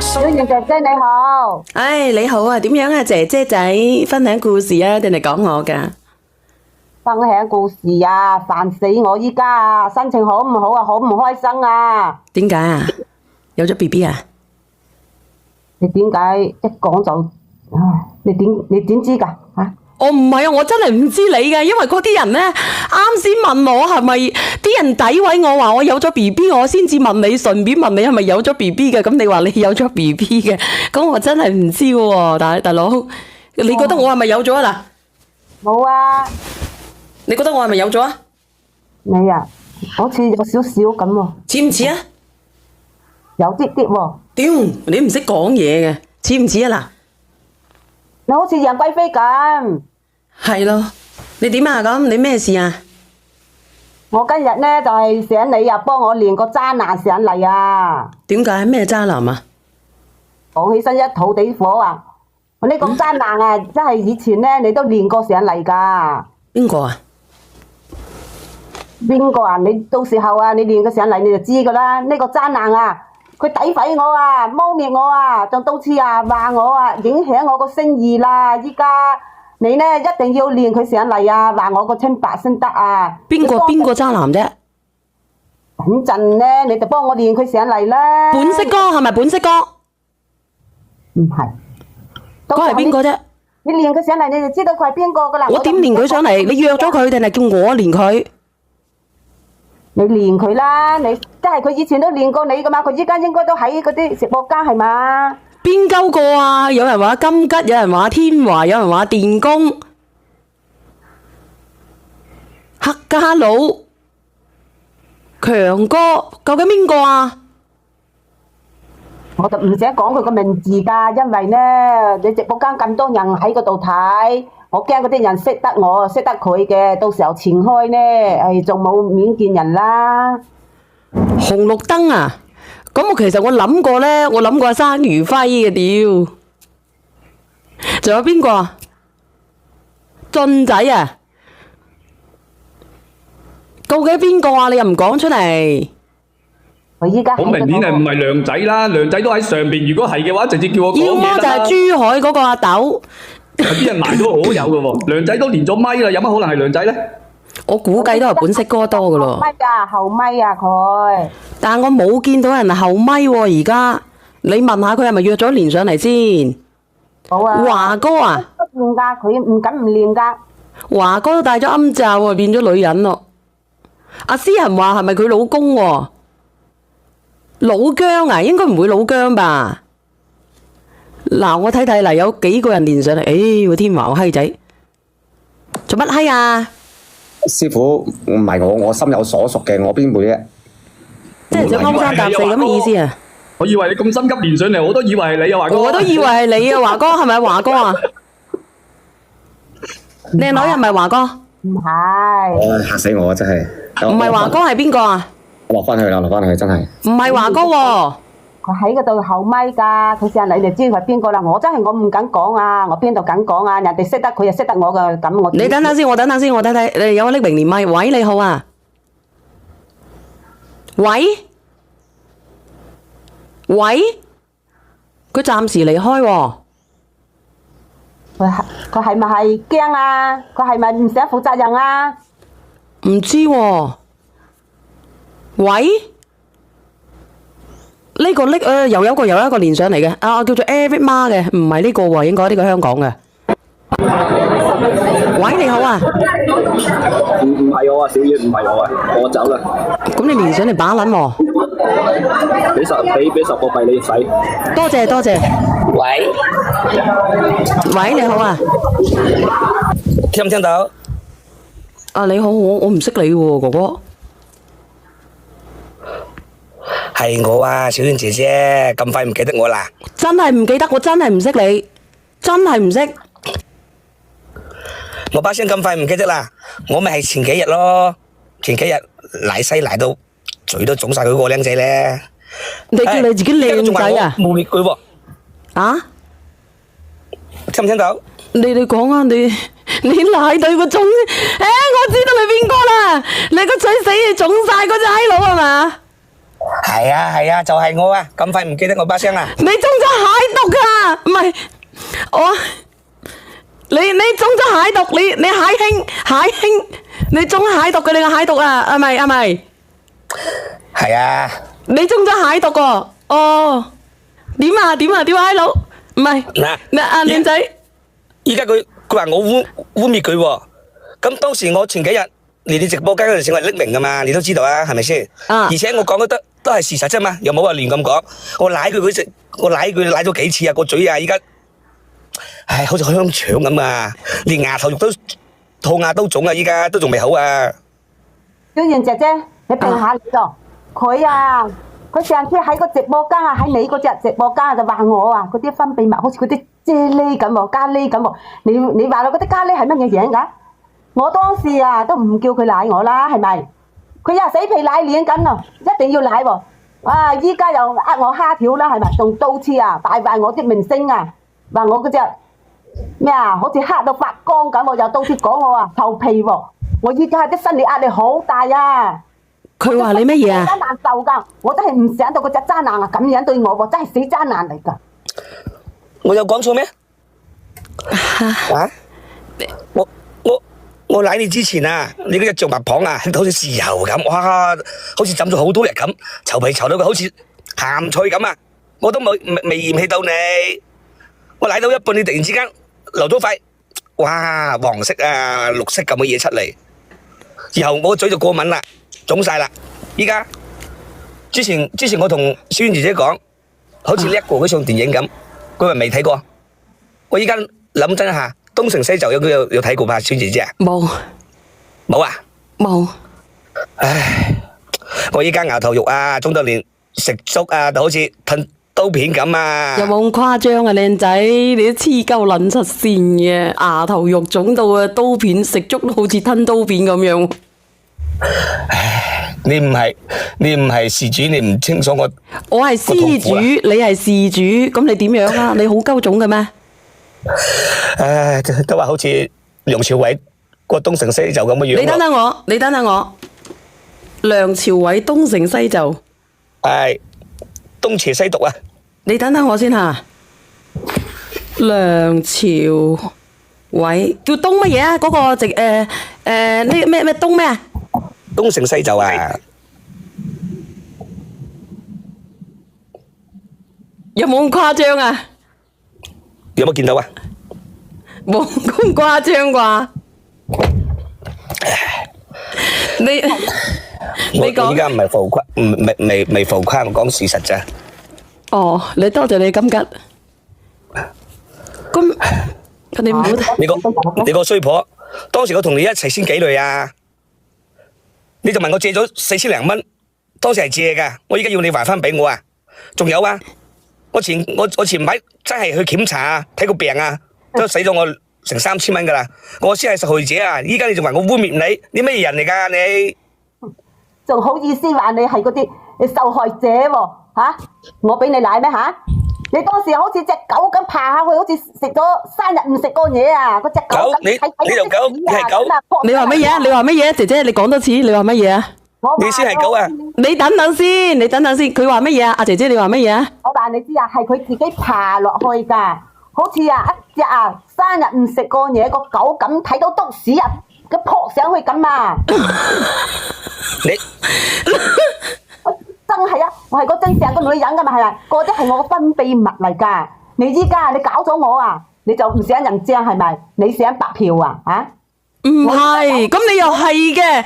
小賢姐姐你好，你好啊，點樣啊，姐姐仔，分享故事啊，定係講我㗎？分享故事啊，煩死我依家啊，心情好唔好啊，好唔開心啊！點解啊？有咗 BB 啊？你點解一講就，你點知㗎嚇？我唔係啊，我真係唔知你㗎，因為嗰啲人呢，啱先問我係咪啲人詆毀我話我有咗 BB，我先至問你，順便問你係咪有咗 BB 嘅，咁你話你有咗 BB 嘅，咁我真係唔知喎，大佬，你覺得我係咪有咗啊嗱？冇啊，你覺得我係咪有咗啊？你啊，好似有少少咁喎，似唔似啊？有啲啲喎，屌，你唔識講嘢嘅，似唔似啊嗱？你好似楊貴妃咁。係咯，你點啊咁？你咩事啊？我今日呢就係想你啊，幫我練個渣男上嚟啊！點解咩渣男啊？講起身一肚地火啊！我呢個渣男啊，真係以前呢你都練過上嚟㗎。邊個啊？邊個啊？你到時候啊，你練個上嚟你就知㗎啦。呢個渣男啊，佢詆毀我啊，污蔑我啊，仲到處啊話我啊，影響我個聲譽啦！依家你呢一定要練佢上嚟啊，話我個清白先得啊！邊個渣男啫？等陣呢，你就幫我練佢上嚟啦。本色哥係咪本色哥？唔係，佢係邊個啫？你練佢上嚟你就知道佢係邊個㗎啦。我點練佢上嚟？你約咗佢定係叫我練佢？你練佢啦，你即係佢以前都練過你㗎嘛，佢依家應該都喺嗰啲直播間係嘛？邊鳩個啊？有人話金吉，有人話天華，有人話電工，黑家佬，強哥，究竟邊個啊？我就唔想講佢個名字㗎，因為呢你直播間咁多人喺嗰度睇，我驚嗰啲人識得我，識得佢嘅，到時候傳開呢，仲冇面見人啦。紅綠燈啊！咁我其實我諗過咧，我諗過阿生如輝嘅屌，仲有邊個啊？俊仔啊？究竟邊個啊？你又唔講出嚟？我依家好明顯係唔係梁仔啦？梁仔都喺上邊，如果係嘅話，直接叫我講要麼就係珠海嗰個阿豆，啲人埋到好有嘅喎。梁仔都連咗咪啦，有乜可能係梁仔咧？我估計都係本色哥多噶咯。咪㗎，後咪啊佢。但係我冇見到人後咪喎，而家你問下佢係咪約咗連上嚟先？好啊。華哥啊？唔練㗎，佢唔敢唔練㗎。華哥都戴咗暗罩喎，變咗女人咯。阿思恒話係咪佢老公喎？老姜啊，應該唔會老姜吧？嗱，我睇睇嚟有幾個人連上嚟，個天華個閪仔，做乜閪啊？師傅唔係我心有所屬嘅，我邊會啫？即係想勾三搭四咁嘅意思啊？我以為你咁心急連上嚟，我都以為係你啊，華哥。我都以為係你啊，華哥係咪華哥啊？靚女係咪華哥？唔係。嚇死我啊！真係。唔係華哥係邊個啊？落翻去啦，落翻去真係。唔係華哥喎。佢喺嗰度後咪㗎，佢上嚟你就知佢係邊個啦。我真係我唔敢講啊，我邊度敢講啊？人哋識得佢又識得我㗎，咁我。你等等先，我等等先，我睇睇。你有冇匿名連麥？喂，你好啊。喂？喂？佢暫時離開喎。佢係咪係驚啊？佢係咪唔想負責任啊？唔知喎。喂？呢個又有一個連上嚟嘅，叫做 Eric Ma 嘅，唔係呢個喎，應該呢個香港嘅。喂，你好啊。唔係我啊，小月唔係我啊，我走啦。咁你連上嚟把撚喎？俾10個幣你使。多謝多謝。喂，喂，你好啊。聽唔聽到？啊，你好，我唔識你喎，哥哥。係我啊，小娟姐姐，咁快唔記得我啦？真係唔記得，我真係唔識你，真係唔識。我把聲咁快唔記得啦，我咪係前幾日咯，前幾日賴西賴到嘴都腫晒佢個靚仔咧。你叫你自己靚仔啊？污蔑佢喎。啊？聽唔聽到？你講啊，你賴對個腫，我知道你邊個啦，你個嘴死啊腫晒嗰隻閪佬係嘛？係啊，就係我啊！咁快唔記得我把聲啊？你中咗蟹毒啊？唔係我，你中咗蟹毒，你蟹兄，你中蟹毒嘅，你個蟹毒啊？係咪？係啊，你中咗蟹毒喎？哦，點啊，閪佬？唔係嗱阿靚仔，依家佢話我污蔑佢喎。咁當時我前幾日嚟你直播間嗰陣時，我係匿名噶嘛，你都知道啊，係咪先？啊而且我講嘅都係事實啫嘛，又冇話亂咁講。我舐佢舐咗幾次啊，個嘴啊，依家，唉，好似香腸咁啊，連牙頭肉都套牙都腫啊，依家都仲未好啊。小燕姐姐，你評下你咯。佢上次喺個直播間啊，喺你嗰隻直播間就話我啊，嗰啲分泌物好似嗰啲啫喱咁喎，咖喱咁喎。你話嗰啲咖喱係乜嘢樣㗎？我當時啊都唔叫佢舐我啦，係咪？佢又死皮賴臉緊啊，一定要舐喎。啊！依家又呃我蝦條啦，係咪？仲到處啊敗壞我啲名聲啊！話我嗰隻咩啊，好似黑到發光咁，我又到處講我啊臭屁喎！我依家啲心理壓力好大啊！佢話你乜嘢啊？真難受㗎，我真係唔想到嗰隻渣男啊咁樣對我喎，真係死渣男嚟㗎！我有講錯咩？啊？我舐你之前啊，你嗰隻象拔蚌啊，好似豉油咁，哇，好似浸咗好多日咁，稠皮稠到佢好似鹹菜咁啊！我都未嫌棄到你，我舐到一半，你突然之間流咗塊，哇，黃色啊、綠色咁嘅嘢出嚟，然後我個嘴就過敏啦，腫晒啦。依家之前我同小娟姐姐講，好似叻過嗰場電影咁，佢話未睇過。我依家諗真一下。東成西就有睇過吧，小姐姐啊？冇啊？冇。唉，我依家牙頭肉啊，腫到連食粥啊，都好似吞刀片咁啊！有冇咁誇張啊，靚仔？你都黐鳩撚出線嘅，牙頭肉腫到啊，刀片食粥都好似吞刀片咁樣。唉，你唔係事主，你唔清楚我係施主，你係事主，咁你點樣啊？你好鳩腫嘅咩？唉，都話好似梁朝偉個東成西就咁嘅樣。你等等我，梁朝偉東成西就係東邪西毒啊！你等等我先吓，梁朝偉叫東乜嘢啊？嗰個直呢咩東咩啊？東成西就啊！有冇咁誇張啊？有冇見到啊？冇咁誇張啩？你講我依家唔係浮誇，未浮誇，我講事實咋。哦，你多謝你金吉。咁你唔好你個衰婆，當時我同你一齊先幾耐啊？你就問我借咗4000零蚊，當時係借噶，我依家要你還翻俾我啊！仲有啊！我前排真係去檢查啊，睇個病啊，都使咗我成3000蚊噶啦，我先係受害者啊！依家你仲話我污蔑你咩人嚟噶你？仲好意思話你係嗰啲受害者喎嚇？我俾你奶咩嚇？你當時好似隻狗咁爬下去，好似食咗3日唔食過嘢啊！嗰隻狗咁你條狗，你係狗。你話乜嘢？你話乜嘢？姐姐，你講多次，你話乜嘢啊？你先係狗啊！你等等先，佢話乜嘢啊？阿姐姐，你話乜嘢啊？我話你知啊，係佢自己爬落去㗎，好似啊一隻啊3日唔食過嘢個狗咁，睇到篤屎啊，佢撲上去咁啊！你真係啊，我係嗰真正個女人㗎嘛，係咪？嗰啲係我個分泌物嚟㗎。你依家你搞咗我啊，你就唔想人正係咪？你想白嫖啊？啊？唔係，咁你又係嘅，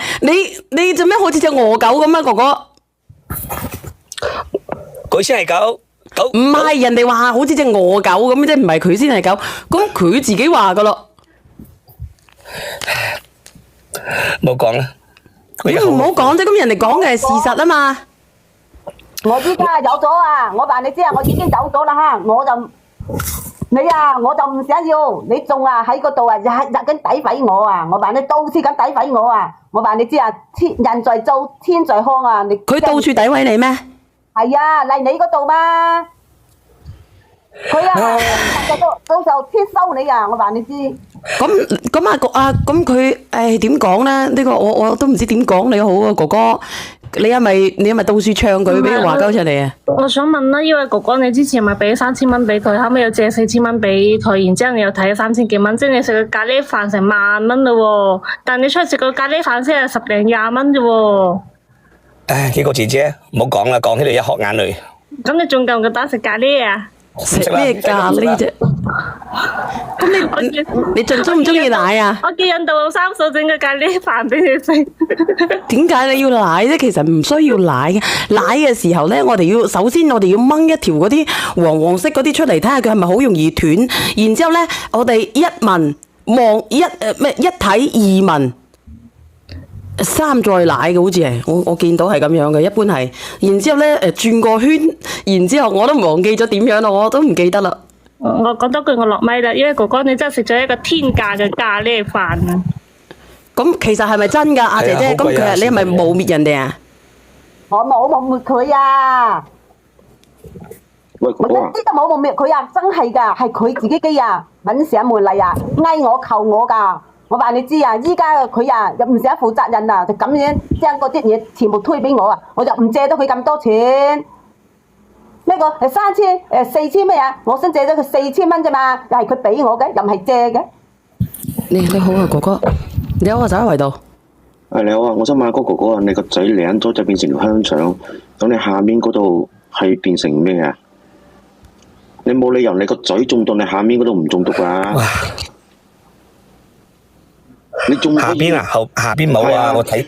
你做咩好似隻鵝狗咁啊，哥哥？佢先係狗，唔係人哋話好似隻鵝狗咁啫，唔係佢先係狗，咁佢自己話噶咯。冇講啦，咁唔好講啫，咁人哋講嘅係事實啊嘛。我依家有咗啊！我話你知啊，我已經有咗啦嚇，我就唔想要，你仲啊喺嗰度啊日日咁詆毀我啊！我話你到處咁詆毀我啊！我話你知啊，人在做天在看啊！佢到處詆毀你咩？係啊，嚟你嗰度嘛！佢啊，到時候天收你啊！我話你知。咁佢誒點講咧？呢個我都唔知點講你好啊，哥哥。你係咪到處唱佢俾佢話鳩出嚟啊？我想問啦，因為哥哥你之前咪俾3000蚊俾佢，後尾又借4000蚊俾佢，然之後你又睇咗3000幾蚊，即係你食個咖喱飯成萬蚊嘞喎，但你出去食個咖喱飯先係10零20蚊啫喎。唉，呢個姐姐唔好講啦，講起嚟一殼眼淚。咁你仲夠唔夠膽食咖喱啊？食咩咖喱啫？咁你仲中唔中意奶啊？我叫印度老三嫂整個咖喱飯俾你食。點解你要奶啫？其實唔需要奶嘅。奶嘅時候咧，首先我哋要掹一條嗰啲黃色嗰啲出嚟，睇下佢係咪好容易斷。然之後咧，我哋一聞一睇二聞三再奶嘅，好似係我見到係咁樣嘅，一般係。然之後咧轉個圈，然之後我都忘記咗點樣啦，我都唔記得啦。我講多句我落咪啦，因為哥哥你真係食咗一個天價嘅咖喱飯啊！咁其實係咪真㗎，阿姐姐？咁你係咪污蔑人哋啊？我冇污蔑佢啊！喂，哥哥啊，我一啲都冇污蔑佢啊！真係㗎，係佢自己機啊，揾上門嚟啊，嗌我求我㗎。我話你知啊，依家佢啊又唔想負責任啊，就咁樣將嗰啲嘢全部推俾我啊，我就唔借得佢咁多錢。呢個係4000咩啊？我先借咗佢4000蚊啫嘛，又係佢俾我嘅，又唔係借嘅。你好啊，哥哥，你好啊，走喺圍度。你好啊，我想問下哥哥啊，你個嘴舐咗就變成條香腸，咁你下面嗰度係變成咩啊？你冇理由你個嘴中到你下面嗰度唔中毒啊？你中下邊啊，下邊冇啊，我睇。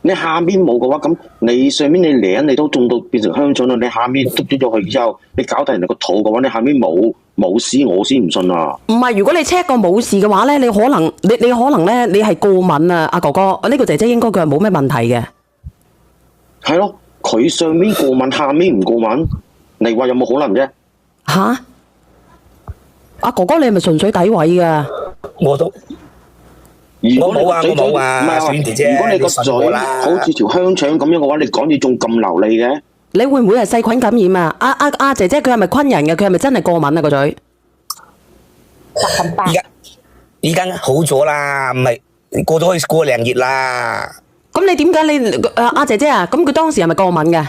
你下面冇嘅話，咁你上面你舐你都中到變成香腸啦，你下面篤咗入去之後，你搞大人哋個肚嘅話，你下面冇事，我先唔信啊！唔係，如果你 check 過冇事嘅話咧，你可能咧，你係過敏啊，阿哥哥，呢個姐姐應該佢係冇咩問題嘅。係咯，佢上面過敏，下面唔過敏，你話有冇可能啫？吓？阿哥哥，你係咪純粹詆毀噶？我都。我冇啊，我冇啊，小姐姐，如果你個嘴好似條香腸咁樣嘅話，你講嘢仲咁流利嘅？你會唔會係細菌感染啊？阿姐姐佢係咪昆人嘅？佢係咪真係過敏啊個嘴？而家好咗啦，唔係過咗去過2日啦。咁你點解你阿姐姐啊？咁佢當時係咪過敏嘅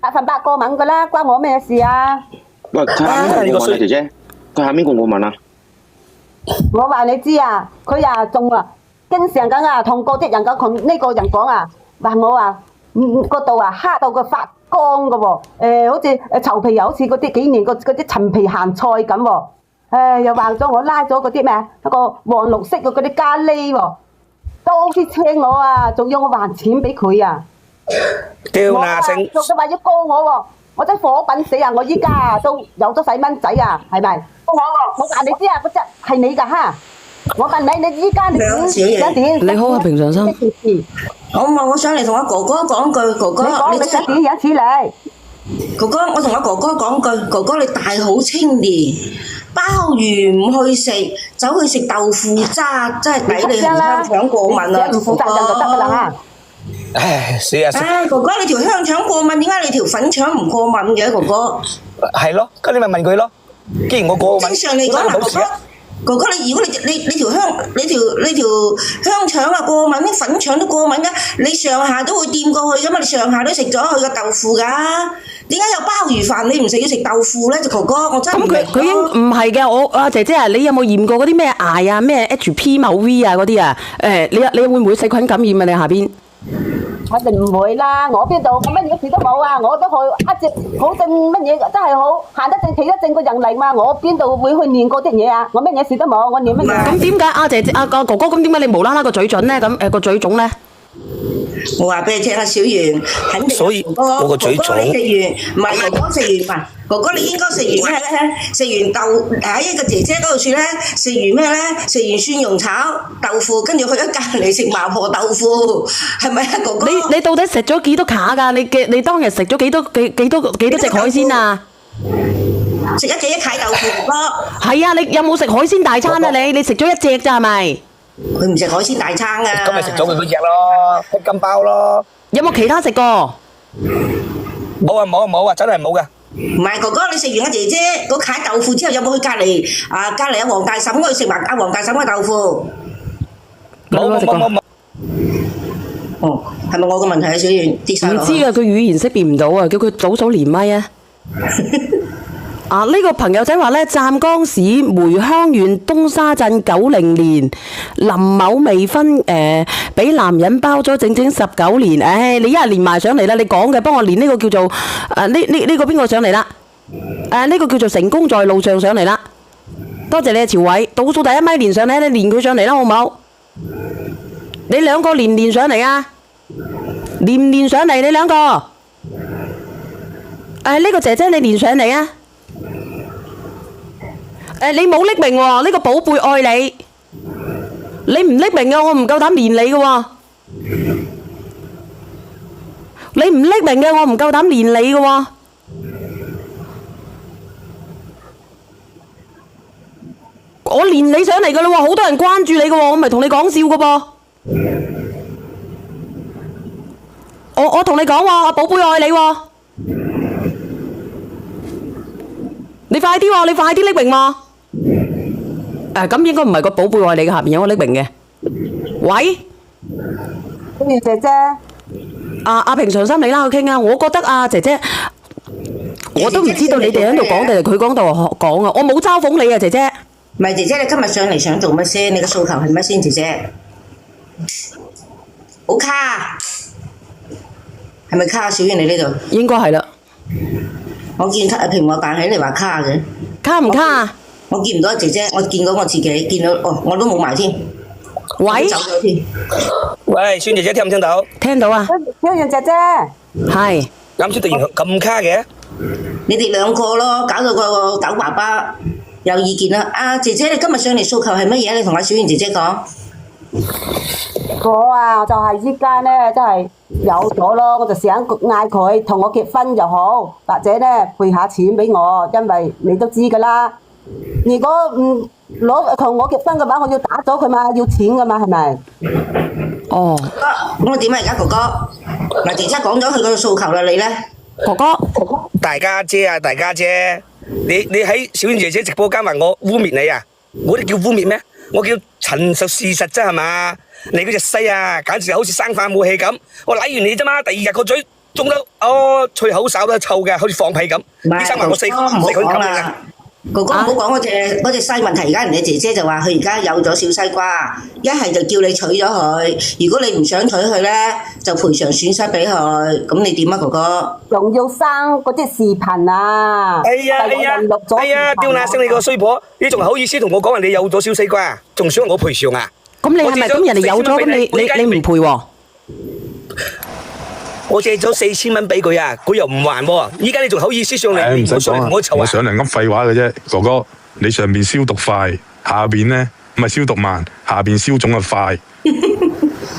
100%過敏噶啦，關我咩事啊？喂，佢下面過敏啊，姐姐，佢下面過敏啊？我話你知啊，佢啊仲啊經常咁啊同嗰啲人講，同呢個人講啊，話我啊嗰度啊黑到佢發光噶喎，好似臭皮又好似嗰啲幾年嗰啲陳皮鹹菜咁喎，又話咗我拉咗嗰啲咩一個黃綠色嘅嗰啲咖喱喎，都啲車我啊，仲要我還錢俾佢啊，屌那聲，仲佢話要告我喎，我真火滾死啊！我依家都有咗細蚊仔啊，係咪？我話你知啊，嗰隻係你㗎哈！我問你，你依家你想點？你好啊，平常心。我上嚟同阿哥哥講句，哥哥你想點樣處理？哥哥，我同阿哥哥講句，哥哥你大好青年，鮑魚唔去食，走去食豆腐渣，真係抵你香腸過敏啊！唔負責任就得㗎啦嚇！唉，死啊！哥哥你條香腸過敏，點解你條粉腸唔過敏嘅？哥哥係咯，咁你咪問佢咯。既然我過敏，正常嚟講嗱，哥哥你如果你條香腸啊過敏，啲粉腸都過敏噶，你上下都會掂過去噶嘛，你上下都食咗佢個豆腐噶，點解有鮑魚飯你唔食要食豆腐咧？哥哥，我真係唔明。佢應唔係嘅，我阿姐姐啊，你有冇驗過嗰啲咩艾啊、咩 HP 某 V 啊嗰啲啊？你會唔會細菌感染啊？你下邊？我哋唔會啦，我邊度我乜嘢事都冇啊！我都去一直好正乜嘢，真係好行得正企得正個人嚟嘛！我邊度會去練嗰啲嘢啊？我乜嘢事都冇，我練乜嘢？咁點解阿姐姐阿哥哥咁點解你無啦啦個嘴準咧？咁個嘴腫咧？我話俾你聽啊，小圓，肯定所以我個嘴腫。哥哥你食完，唔係哥哥食完嘛？哥哥你應該食完咩咧？食完豆喺一個姐姐嗰度住咧，食完咩咧？食完蒜蓉炒豆腐，跟住去咗隔離食麻婆豆腐，係咪啊，哥哥？你到底食咗幾多卡㗎？你當日食咗幾多隻海鮮啊？食咗幾多塊豆腐，哥哥？係啊，你有冇食海鮮大餐啊？你食咗一隻咋係咪？佢唔食海鮮大餐噶。咁咪食咗佢嗰隻咯，黑金包咯。有冇其他食過？冇啊冇啊冇啊，真係冇噶。唔係哥哥，你食完阿姐姐嗰塊豆腐之後，有冇去隔離阿黃大嬸嗰度食埋阿黃大嬸嘅豆腐？冇冇冇冇。哦，係咪我個問題啊？小圓跌晒落去。唔知啊，佢語言識別唔到啊，叫佢倒數連咪啊！啊！呢、個朋友仔話咧，湛江市梅香縣東沙鎮90年，林某未婚俾男人包咗整整19年。唉、你一係連埋上嚟啦，你講嘅幫我連呢個叫做呢個邊個上嚟啦？呢個叫做成功在路上上嚟啦。多謝你啊，朝偉，倒數第一咪連上嚟，你連佢上嚟啦，好唔好？你兩個連上嚟啊！連唔連上嚟？你兩個？呢個姐姐你連上嚟啊！你冇匿名喎，呢個寶貝愛你，你唔匿名嘅，我唔夠膽連你嘅喎。你唔匿名嘅，我唔夠膽連你嘅喎。我連你上嚟嘅啦喎，好多人關注你嘅喎，我唔係同你講笑嘅噃。我同你講喎，寶貝愛你喎。你快啲喎，你快啲匿名喎。咁應該唔係個寶貝愛你嘅，下邊有個匿名嘅。喂，小圓姐姐，阿平常心你啦，去傾啊。我覺得啊，姐姐，我都唔知道你哋喺度講定係佢講度講啊。我冇嘲諷你啊，姐姐。唔係姐姐，你今日上嚟想做乜先？你嘅訴求係乜先，姐姐？好卡，係咪卡？小圓你呢度？應該係啦。我見屏幕彈起嚟話卡嘅，卡唔卡啊？我見唔到姐姐，我見到我自己，見到我都冇埋添。喂，走咗添。喂，孫姐姐聽唔聽到？聽到啊。小圓姐姐，係。啱先突然咁卡嘅？你哋兩個咯，搞到個狗爸爸有意見啦。姐姐，你今日上嚟訴求係乜嘢？你同阿小圓姐姐講。我啊就係依家咧，真係有咗咯，我就想嗌佢同我結婚就好，或者咧賠下錢俾我，因為你都知噶啦。如果唔攞同我結婚嘅話，我要打咗佢嘛，要錢噶嘛，係咪？哦。咁我點啊？而家哥哥，嗱，姐姐講咗佢個訴求啦，你咧？哥哥，大家姐啊，大家姐，你喺小燕姐姐直播間話我污蔑你啊？我哋叫污蔑咩？我叫陳述事實啫係嘛？你嗰隻西啊，簡直好似生化武器咁。我舐完你啫嘛，第二日個嘴中得脆口哨都臭嘅，好似放屁咁。醫生話我死佢咁嘅。哥哥唔好講嗰隻西問題，而家人哋姐姐就話佢而家有咗小西瓜，一係就叫你娶咗佢，如果你唔想娶佢咧，就賠償損失俾佢，咁你點啊哥哥？仲要生嗰啲視頻啊！哎呀，刁那聲你個衰婆，你仲好意思同我講話你有咗小西瓜，仲想我賠償啊？咁你係咪咁人哋有咗，咁你唔賠喎？我借咗4000蚊俾佢啊，佢又唔還喎，依家你仲好意思上嚟？唔使講啊，我上嚟噏廢話嘅啫，哥哥，你上邊消毒快，下邊咧唔係消毒慢，下邊消腫啊快，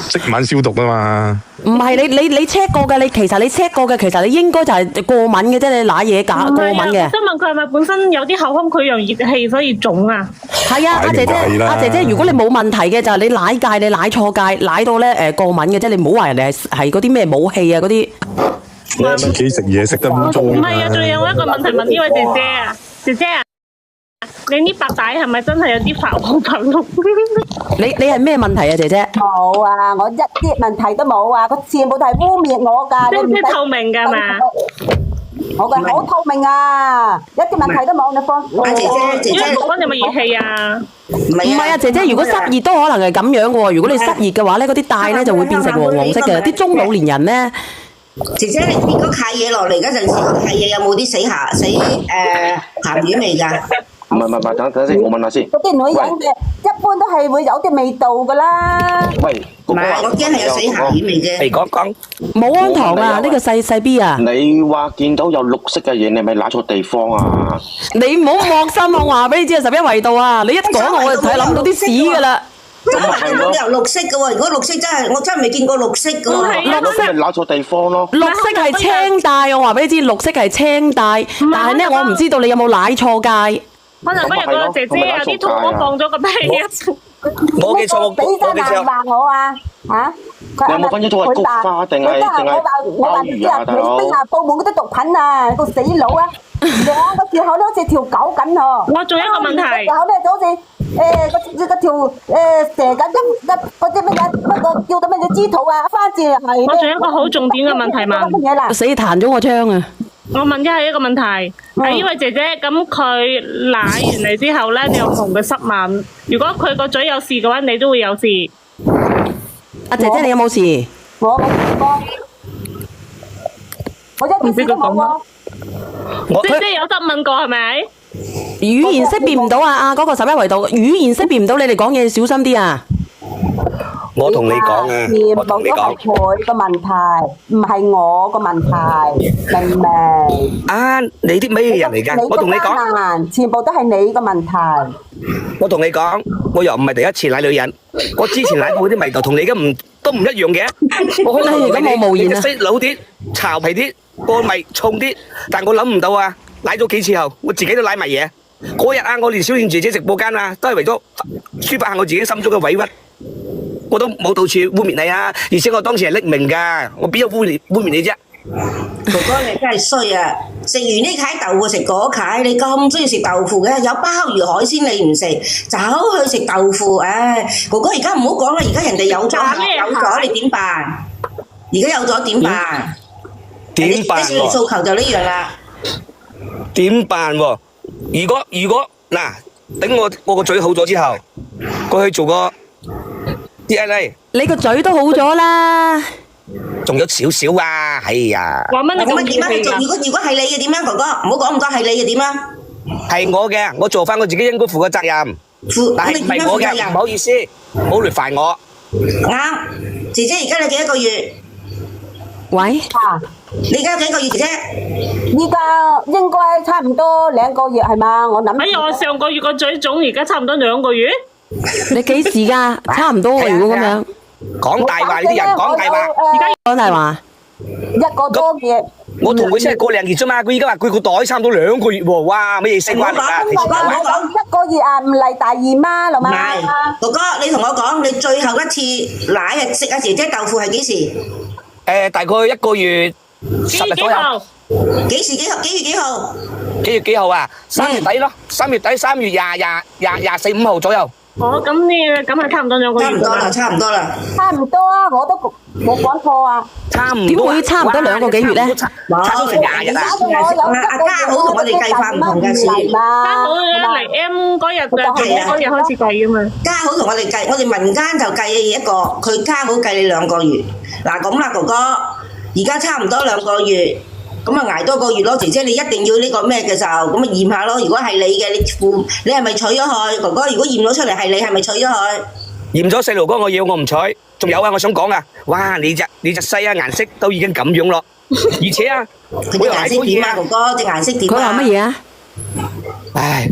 即晚消毒啊嘛。唔係你 check 過嘅，其實你 check 過嘅，其實你應該就係過敏嘅啫，你舐嘢過敏嘅。我想問佢係咪本身有啲口腔潰瘍熱氣所以腫啊？係啊，阿姐姐，如果你冇問題嘅就係你舐戒，你舐錯戒，舐到咧過敏嘅啫，你唔好話人哋係嗰啲咩武器啊嗰啲。你喺屋企食嘢食得污糟。唔係啊，仲有一個問題問呢位姐姐啊，姐姐啊，你呢白帶係咪真係有啲發黃發綠？你係咩問題啊，姐姐？冇啊，我一啲問題都冇啊，佢全部都係污蔑我㗎。即係透明㗎嘛？我嘅好透明啊，一啲問題都冇，你放。姐姐，哥哥有冇熱氣啊？唔係啊，姐姐，如果濕熱都可能係咁樣嘅喎。如果你濕熱嘅話咧，嗰啲帶咧就會變成黃黃色嘅。啲中老年人咧，姐姐，你跌嗰契嘢落嚟嗰陣時，契嘢有冇啲鹹魚味㗎？唔係，等先，我問下先。嗰啲女人嘅一般都係會有啲味道㗎啦。喂，唔係，我驚係有死鹹魚味啫。嚟講，冇安糖啊！呢個細 B 啊！你話見到有綠色嘅嘢，你係咪揦錯地方啊？你唔好惡心，我話俾你知啊，11維度啊！你一講我就睇諗到啲屎㗎啦。真係冇理由綠色嘅喎，如果綠色真係我真係未見過綠色嘅喎。綠色咪揦錯地方咯。綠色係青帶，我話俾你知，綠色係青帶，但係咧我唔知道你有冇舐錯界。可能嗰日個姐姐有啲肚屙放咗個屁啊！我記錯，俾真係話我啊嚇！你有冇分清楚係菊花定係鮑魚啊？大佬！你話部門嗰啲毒品啊，個死佬啊！兩個條口都好似條狗咁喎。我仲有一個問題。條口咧就好似嗰條蛇緊嗰啲乜嘢乜個叫做乜嘢枝桃啊，花字係咩？我仲有一個好重點嘅問題問。乜嘢啦？死彈咗我槍啊！我問一下一個問題，係因為姐姐咁佢奶完嚟之後咧，你又同佢濕吻，如果佢個嘴有事嘅話，你都會有事。阿姐姐你有冇事？我冇試過，我一件事都冇喎。姐姐有濕吻過係咪？語言識別唔到啊！嗰個11維度語言識別唔到，你哋講嘢小心啲啊！我同你講啊，我同你全部都係講。佢個問題，唔係我個問題，明唔明？啊，你啲咩人嚟㗎？我同你講，講，全部都係你個問題。我同你講，我又唔係第一次奶女人，我之前奶過啲味道同你而家都唔一樣嘅。我可能咁我無言啊你嘅色老啲、巢皮啲、個味重啲，但我諗唔到啊！奶咗幾次後，我自己都奶埋嘢。嗰日啊，我連小燕姐姐直播間啊，都係為咗抒發下我自己心中嘅委屈。我都冇到處污蔑你啊！而且我當時係匿名㗎，我邊有污蔑你啫？哥哥你真係衰啊！食完呢蟹豆腐食嗰蟹，你咁中意食豆腐嘅，有鮑魚海鮮你唔食，走去食豆腐，唉！哥哥而家唔好講啦，而家人哋有咗你點辦？而家有咗點辦？點辦你訴求就呢樣啦。點辦喎？如果嗱，等我個嘴好咗之後，過去做個 DNA，你個嘴都好咗啦，仲有少少啊！哎呀，話乜你咁咁點啊？熱氣㗎？如果係你嘅點啊，哥哥唔好講咁多，係你嘅點啊？係我嘅，我做翻我自己應該負嘅責任，但係唔係我嘅，唔好意思，唔好嚟煩我。啱，姐姐而家你幾多個月？喂，你而家幾個月姐姐？依家應該差唔多2個月係嘛？我諗。哎呀，我上個月個嘴腫，而家差唔多2個月。你幾時㗎？差唔多喎，如果咁樣講大話，呢啲人講大話。而家講大話， 1個多月。我同佢先係個零月啫嘛，佢而家話佢個袋差唔多2個月喎，哇！乜嘢升翻嚟啊？唔好講1個月啊，唔嚟大姨媽啦嘛。唔係，哥哥你同我講，你最後一次奶係食阿姐姐豆腐係幾時？大概1個月10日左右。幾月幾號？幾月幾號啊？3月底咯，3月底3月24、5號左右。哦，咁係差唔多2個月。差唔多啦。差唔多啊，我都冇講錯啊。差唔點會差唔多2個幾月咧？差咗成20日啊！阿家好同我哋計法唔同嘅事。家好嚟 M 嗰日嗰日開始計㗎嘛。家好同我哋計，我哋民間就計一個，佢家好計你2個月。嗱咁啦，哥哥，而家差唔多2個月。咁啊捱多個月咯，姐姐你一定要呢個咩嘅時候，咁啊驗下咯。如果係你嘅，你係咪娶咗佢？哥哥，如果驗咗出嚟係你，係咪娶咗佢？驗咗細路哥，我要我唔娶。仲有啊，我想講啊，哇！你隻西啊顏色都已經咁樣咯，而且啊，佢隻顏色點啊，哥哥隻顏色點啊？佢話乜嘢啊？唉，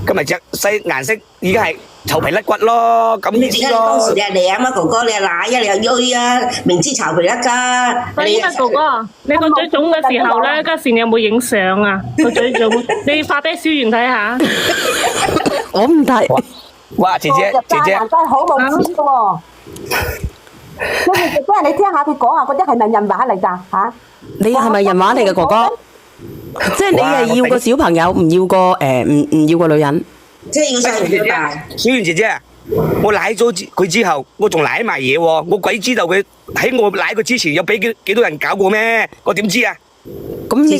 今日隻西顏色已經係臭皮甩骨咯，咁意思咯。當時你係舐啊，哥哥你係奶啊，你係鋥啊，明知巢皮甩㗎。喂，依家哥哥，你個嘴腫嘅時候咧，嗰時你有冇影相啊？個嘴腫，你發俾小圓睇下。我唔睇。哇，姐姐，真係好冇錢㗎喎。姐姐，你聽下佢講啊，嗰啲係咪人話嚟㗎嚇？你係咪人話嚟嘅哥哥？即係你係要個小朋友，唔要個唔要個女人。即係要細路要大。小圓姐姐，我奶咗佢之後，我仲奶埋嘢喎，我鬼知道佢喺我奶佢之前有俾幾多人搞過咩？我點知啊？咁呢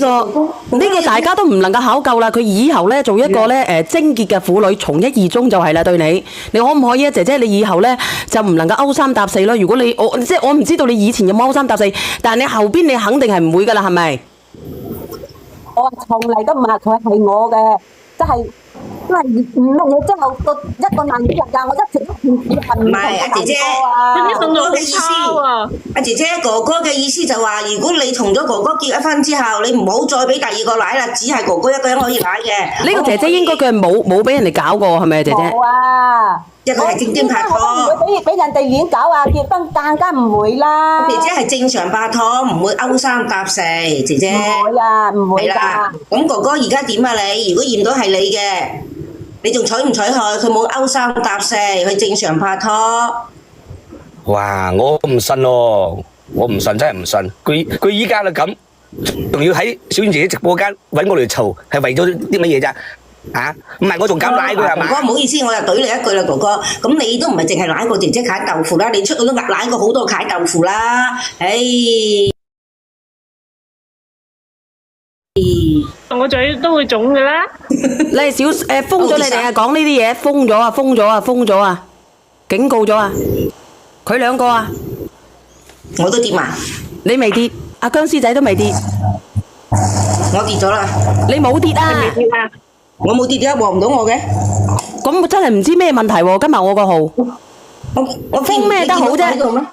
個大家都唔能夠考究啦。佢以後咧做一個咧貞潔嘅婦女，從一而終就係啦。對你，你可唔可以啊，姐姐？你以後咧就唔能夠勾三搭四咯。如果你即係我唔知道你以前有冇勾三搭四，但係你後邊你肯定係唔會噶啦，係咪？我從嚟都唔係佢係我嘅，即係乜嘢之後一個男人㗎，我一直都唔係阿姐姐，哥哥嘅意思，阿姐姐哥哥嘅意思就話，如果你同咗哥哥結咗婚之後，你唔好再俾第二個奶啦，只係哥哥一個人可以奶嘅。呢個姐姐應該佢係冇俾人哋搞過，係咪啊，姐姐？冇啊！一個係正經拍拖，我都唔會俾人哋亂搞啊！結婚更加唔會啦。姐姐係正常拍拖，唔會勾三搭四，姐姐。唔會啊，唔會㗎。咁哥哥而家點啊你？如果驗到係你嘅，你仲娶唔娶佢？佢冇勾三搭四，佢正常拍拖。哇！我唔信咯，我唔信真係唔信。佢依家就咁，仲要喺小燕姐姐直播間揾我嚟嘈，係為咗啲乜嘢咋？啊，唔係我仲敢賴佢係嘛？哥哥唔好意思，我又懟你一句啦，哥哥。咁你都唔係淨係舐過姐姐蟹豆腐啦，你出去都舐過好多蟹豆腐啦。唉，我嘴都會腫嘅啦。你係封咗你哋啊！講呢啲嘢封咗啊！封咗啊！封咗啊！警告咗啊！佢兩個啊！我都跌埋，你未跌，阿僵屍仔都未跌，我跌咗啦。你冇跌啊！我冇跌，點解望唔到我嘅？咁我真係唔知咩問題喎！今日我個號，我封咩得好啫？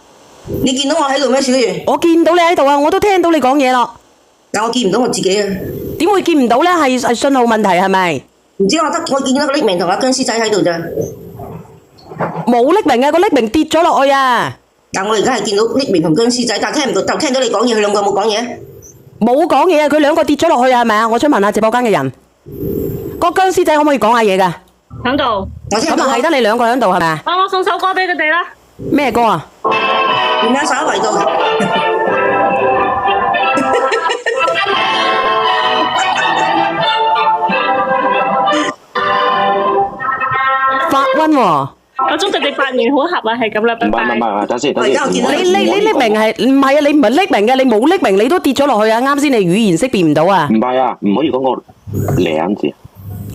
你見到我喺度咩，小圓？我見到你喺度啊！我都聽到你講嘢咯。但我見唔到我自己啊！點會見唔到咧？係信號問題係咪？唔知我見到個匿名同阿僵屍仔喺度咋？冇匿名啊！個匿名跌咗落去啊！但我而家係見到匿名同僵屍仔，但聽唔到，就聽到你講嘢，佢兩個有冇講嘢？冇講嘢啊！佢兩個跌咗落去啊，係咪啊？我想問下直播間嘅人，個僵屍仔可唔可以講下嘢㗎？喺度。咁啊，係得你兩個喺度係咪啊？我送首歌俾佢哋啦。咩歌啊？點解稍為到？發瘟喎！我祝佢哋百年好合啊，係咁啦，拜拜。唔係，等先。你匿名係唔係啊？你唔係匿名嘅，你冇匿名，你都跌咗落去啊！啱先你語言識別唔到啊？唔係啊，唔可以講個舐字。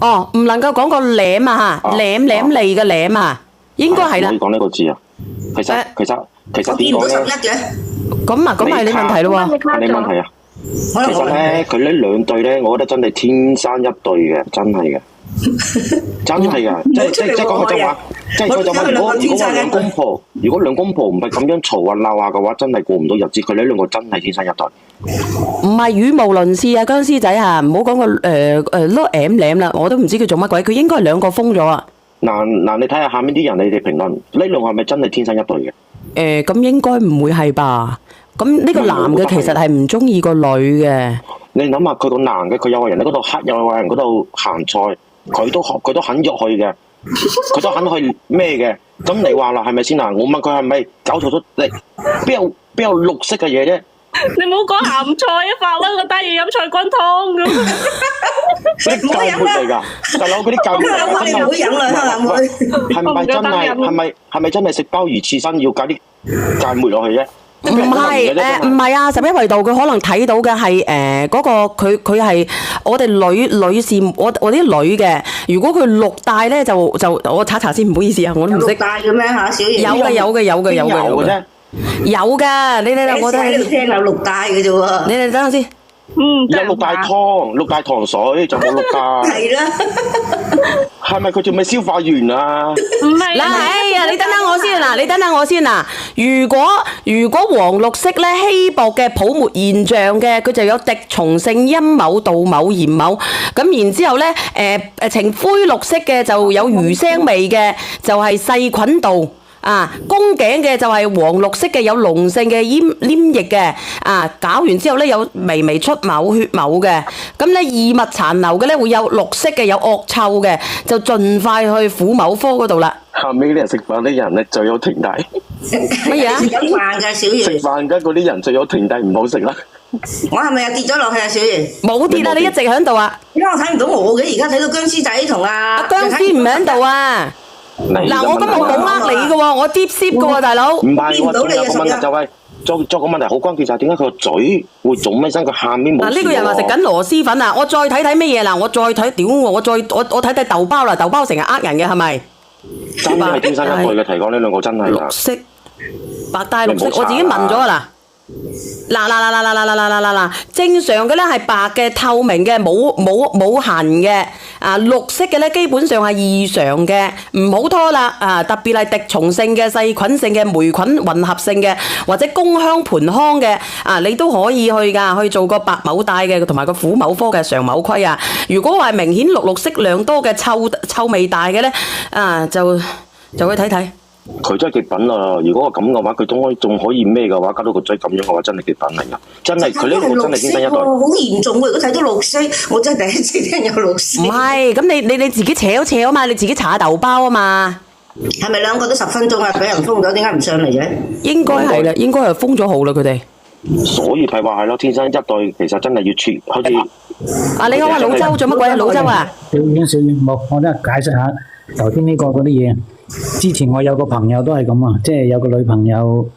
哦，唔能夠講個舐啊嚇，舐脷嘅舐啊，應該係啦。唔可以講呢個字啊。其實點講咧？咁啊，咁係你問題咯喎。係你問題啊。其實咧，佢呢兩對咧，我覺得真係天生一對嘅，真係嘅。真係噶，即係講句真話，即係講真話。如果兩公婆唔係咁樣嘈啊鬧啊嘅話，真係過唔到日子。佢呢兩個真係天生一對。唔係語無倫次啊，僵屍仔啊，唔好講個碌舐啦，我都唔知佢做乜鬼。佢應該係兩個封咗啊。嗱，你睇下下面啲人，你哋評論呢兩個係咪真係天生一對嘅？咁應該唔會係吧？咁呢個男嘅其實係唔中意個女嘅。你諗下，佢個男嘅，佢有個人喺嗰度黑，有個人嗰度鹹菜。佢都肯入去嘅，佢都肯去咩嘅？咁你話啦，係咪先啊？我問佢係咪搞錯咗？你邊有綠色嘅嘢啫？你唔好講鹹菜啊！發瘟我帶住飲菜滾湯咁。嗰啲芥末嚟㗎，大佬嗰啲芥末。你唔好飲啦，香蘭妹。係咪真係食鮑魚刺身要加啲芥末落去啫？唔係啊！11維度佢可能睇到嘅係嗰個佢係我哋女士，我啲女嘅。如果佢綠帶咧就我查查先，唔好意思啊，我都唔識。綠帶嘅咩嚇？小爺有嘅。有㗎，你我睇喺度聽有綠帶嘅啫喎。你哋等下先。有綠帶湯、綠帶糖水就冇綠帶。係啦。係咪佢仲未消化完啊？唔係嗱，哎呀，你等等我先嗱。如果黃綠色咧稀薄嘅泡沫現象嘅，佢就有滴蟲性陰瘻、杜瘻、鹽瘻。咁然之後咧，呈灰綠色嘅就有魚腥味嘅，就係細菌道。啊，宮頸嘅就係黃綠色嘅，有膿性嘅黏液嘅，搞完之後咧有微微出瘻血瘻嘅，咁咧異物殘留嘅咧會有綠色嘅，有惡臭嘅，就盡快去婦某科嗰度啦。後尾啲人食飯啲人咧就有停低。乜嘢啊？食緊飯㗎，小圓。食飯嘅嗰啲人就有停低，唔好食啦。我係咪又跌咗落去啊，小圓？冇跌啊，你一直喺度啊。點解我睇唔到我嘅？而家睇到僵屍仔同阿僵屍唔喺度啊！嗱，我今日冇呃你嘅喎，我 deep ship 嘅喎，大佬。唔係，我仲有個問題就係，作個問題好關鍵就係點解佢個嘴會腫起身，佢下面冇。嗱，呢個人話食緊螺絲粉啊！我再睇睇咩嘢嗱，我再睇屌我睇睇豆包啦，豆包成日呃人嘅係咪？真係天生一對嘅提講呢兩個真係。綠色、白帶綠色，我自己問咗啊嗱。嗱，正常嘅咧係白嘅、透明嘅、冇痕嘅，綠色嘅咧基本上係異常嘅，唔好拖啦，特別係滴蟲性嘅、細菌性嘅、霉菌混合性嘅，或者宮腔盆腔嘅，你都可以去噶，去做個白瘻帶嘅，同埋個婦某科嘅常瘻規啊。如果話明顯綠色量多嘅臭味大嘅咧，就去睇睇。佢真係極品啦！如果咁嘅話，佢仲可以咩嘅話，搞到個嘴咁樣嘅話，真係極品嚟噶！真係佢呢個真係天生一對。好嚴重喎！如果睇到綠色，我真係第一次聽有綠色。唔係，咁你自己扯啊嘛，你自己查豆包啊嘛。係咪兩個都10分鐘啊？俾人封咗，點解唔上嚟嘅？應該係啦，應該係封咗號啦，佢哋。所以係話係咯，天生一對，其實真係要好似啊，你好啊，老周做乜鬼啊？老周啊？小遠冇，我都係解釋下頭先呢個嗰啲嘢。之前我有個朋友都係咁啊，即係有個女朋友。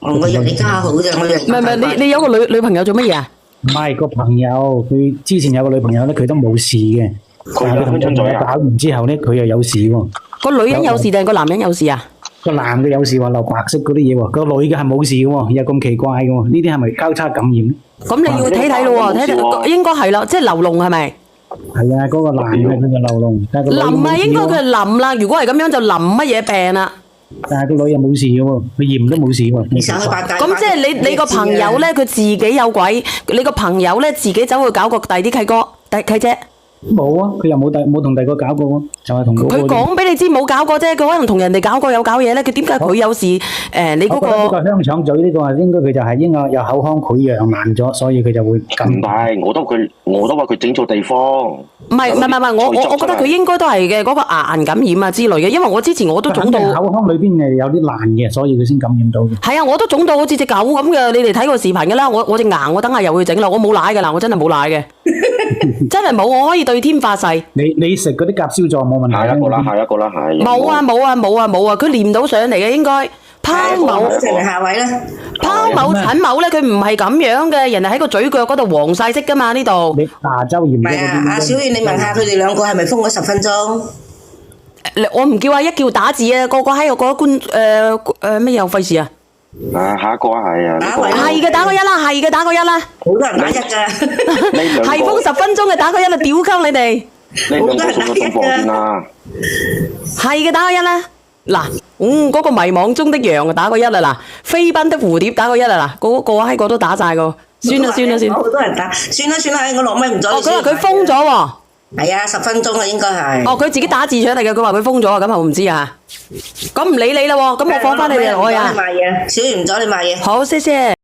我入你家好啫，我入。唔係，你有個女朋友做乜嘢啊？唔係個朋友，佢之前有個女朋友咧，佢都冇事嘅。佢有香腸嘴啊？搞完之後咧，佢又有事喎。個女人有事定係個男人有事啊？個男嘅有事話流白色嗰啲嘢喎，個女嘅係冇事嘅喎，又咁奇怪嘅喎，呢啲係咪交叉感染咧？咁你要睇睇咯喎，睇應該係啦，即係流膿係咪？係啊，嗰個男嘅佢就流膿，但係個女淋啊，冇事應該佢係喎。淋啦。如果係咁樣就淋乜嘢病啦？但係個女又冇事嘅喎，佢驗都冇事喎。你上去八戒。咁即係你個朋友咧，佢自己有鬼，你個朋友咧自己走去搞個第啲契哥、契姐。冇啊，佢又冇同第個搞過喎，就係同嗰個。佢講俾你知冇搞過啫，佢可能同人哋搞過有搞嘢咧。佢點解佢有事？你嗰我覺得呢個個香腸嘴呢個應該佢就係應該有口腔潰瘍爛咗，所以佢就會咁。唔係，我都話佢整錯地方。唔係，我覺得佢應該都係嘅嗰個牙齦感染啊之類嘅，因為我之前我都腫到口腔裏邊係有啲爛嘅，所以佢先感染到嘅。係啊，我都腫到好似隻狗咁嘅。你哋睇過視頻㗎啦，我隻牙我等下又去整啦，我冇奶㗎啦，我真係冇奶嘅，真係冇，我可以對天發誓。你食嗰啲甲硝唑冇問題。下一個啦，係。冇啊，佢黏到上嚟嘅應該。拋某下位啦。拋某陳某咧，佢唔係咁樣嘅，人哋喺個嘴角嗰度黃晒色㗎嘛呢度。你牙周炎。唔係啊，阿小遠，你問下佢哋兩個係咪封咗10分鐘？我唔叫阿一叫打字啊，個喺度嗰官乜又費事啊？下一個啊，係啊。係嘅，打個一啦。好多人打一㗎。係封10分鐘嘅打個一啦，屌鳩你哋。你兩個送咗放先啦。係嘅，打個一啦。嗱，嗰個迷惘中的羊啊，打個一啦。嗱，飛奔的蝴蝶打個一啦。嗱，個喺個都打晒個。算啦。好多人打，算啦，我落咪唔阻你。佢話佢封咗喎。係啊，10分鐘啊，應該係。佢自己打字出嚟嘅，佢話佢封咗啊，咁我唔知啊。咁唔理你啦喎，咁我放翻你哋落去啊。小圓唔阻你買嘢。好，謝謝。